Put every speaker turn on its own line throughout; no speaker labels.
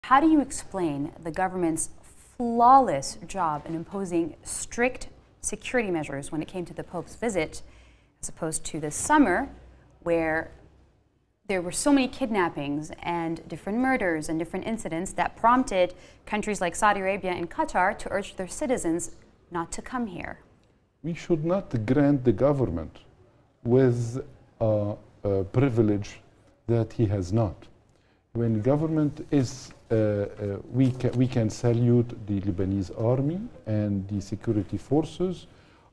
How do you explain the government's flawless job in imposing strict security measures when it came to the Pope's visit, as opposed to this summer, where there were so many kidnappings and different murders and different incidents that prompted countries like Saudi Arabia and Qatar to urge their citizens not to come here?
We should not grant the government with a privilege that he has not. When government is, we can salute the Lebanese army and the security forces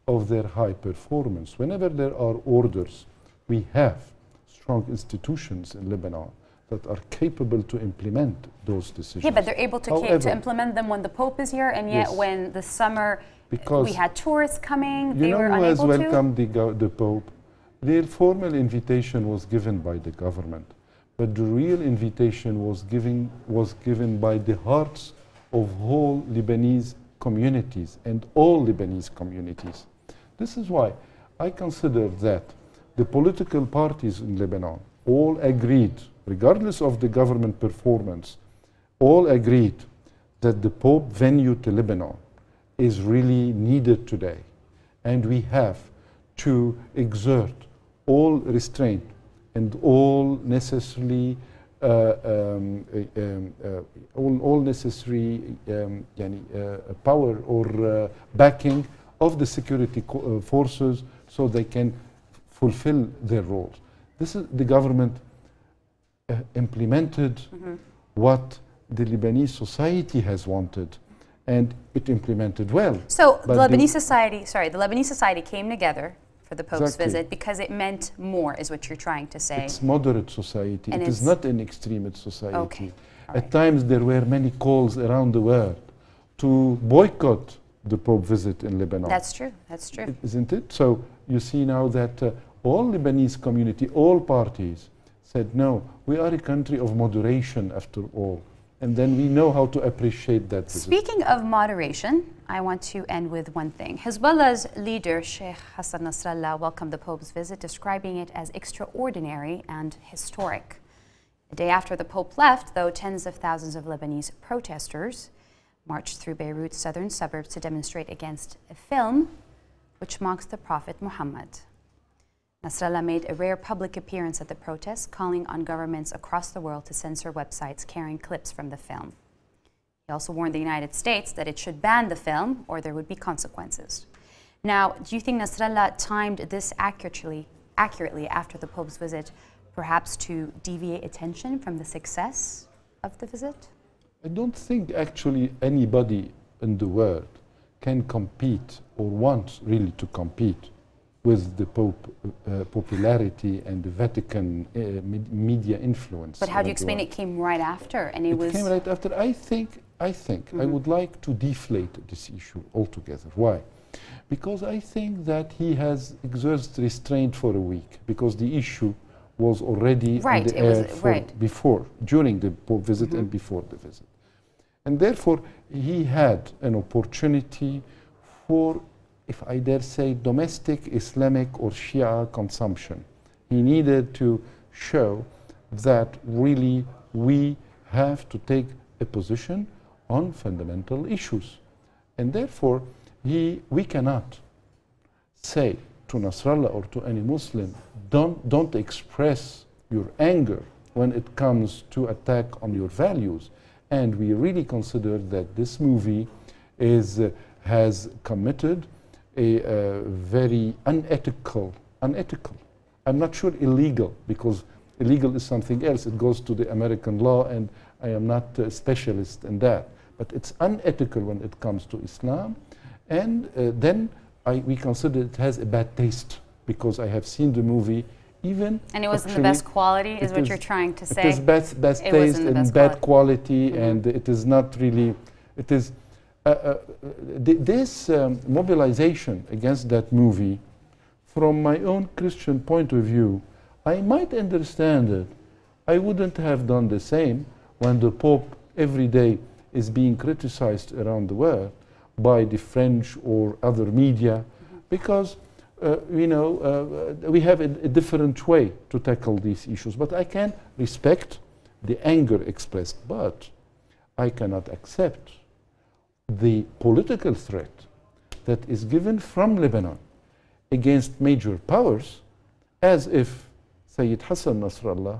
of their high performance. Whenever there are orders, we have strong institutions in Lebanon that are capable to implement those decisions.
Yeah, but they're able to implement them when the Pope is here, and yet when the summer we had tourists coming, they were unable to. You know who has welcomed
the Pope? The formal invitation was given by the government, but the real invitation was given by the hearts of whole Lebanese communities and all Lebanese communities. This is why I consider that the political parties in Lebanon all agreed, regardless of the government performance, all agreed that the Pope venue to Lebanon is really needed today. And we have to exert all restraint and all necessary power or backing of the security forces so they can fulfill their roles. This is the government implemented what the Lebanese society has wanted, and it implemented well.
So the Lebanese society came together for the Pope's visit because it meant more, is what you're trying to say.
It's moderate society. It is not an extremist society.
Okay.
At times there were many calls around the world to boycott the Pope visit in Lebanon.
That's true. That's true.
Isn't it? So you see now that all Lebanese community, all parties said, no, we are a country of moderation after all. And then we know how to appreciate that visit.
Speaking of moderation, I want to end with one thing. Hezbollah's leader, Sheikh Hassan Nasrallah, welcomed the Pope's visit, describing it as extraordinary and historic. The day after the Pope left, though, tens of thousands of Lebanese protesters marched through Beirut's southern suburbs to demonstrate against a film which mocks the Prophet Muhammad. Nasrallah made a rare public appearance at the protests, calling on governments across the world to censor websites carrying clips from the film. He also warned the United States that it should ban the film or there would be consequences. Now, do you think Nasrallah timed this accurately after the Pope's visit, perhaps to deviate attention from the success of the visit?
I don't think actually anybody in the world can compete or wants really to compete with the Pope popularity and the Vatican media influence.
But how do you explain it came right after? And it
came right after. I think I would like to deflate this issue altogether. Why? Because I think that he has exerted restraint for a week, because the issue was already in the air before, during the Pope visit and before the visit. And therefore, he had an opportunity for, if I dare say, domestic Islamic or Shia consumption. He needed to show that really we have to take a position on fundamental issues. And therefore, we cannot say to Nasrallah or to any Muslim, don't express your anger when it comes to attack on your values. And we really consider that this movie has committed a very unethical, I'm not sure illegal, because illegal is something else. It goes to the American law, and I am not a specialist in that. But it's unethical when it comes to Islam. And then we consider it has a bad taste, because I have seen the movie even.
And it wasn't the best quality, is what you're trying to say?
It is best taste and bad quality, and it is not really, it is, this mobilization against that movie, from my own Christian point of view, I might understand it. I wouldn't have done the same when the Pope every day is being criticized around the world by the French or other media, because we have a different way to tackle these issues. But I can respect the anger expressed. But I cannot accept the political threat that is given from Lebanon against major powers, as if Sayyid Hassan Nasrallah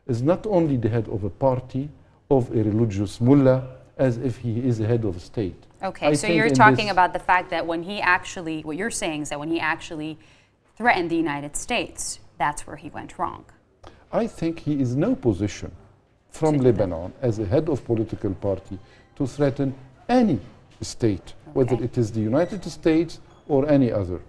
is not only the head of a party, of a religious mullah, as if he is the head of a state.
Okay, so you're talking about the fact that when he actually, what you're saying is that when he actually threatened the United States, that's where he went wrong.
I think he is no position from Lebanon as a head of political party to threaten any state, whether it is the United States or any other.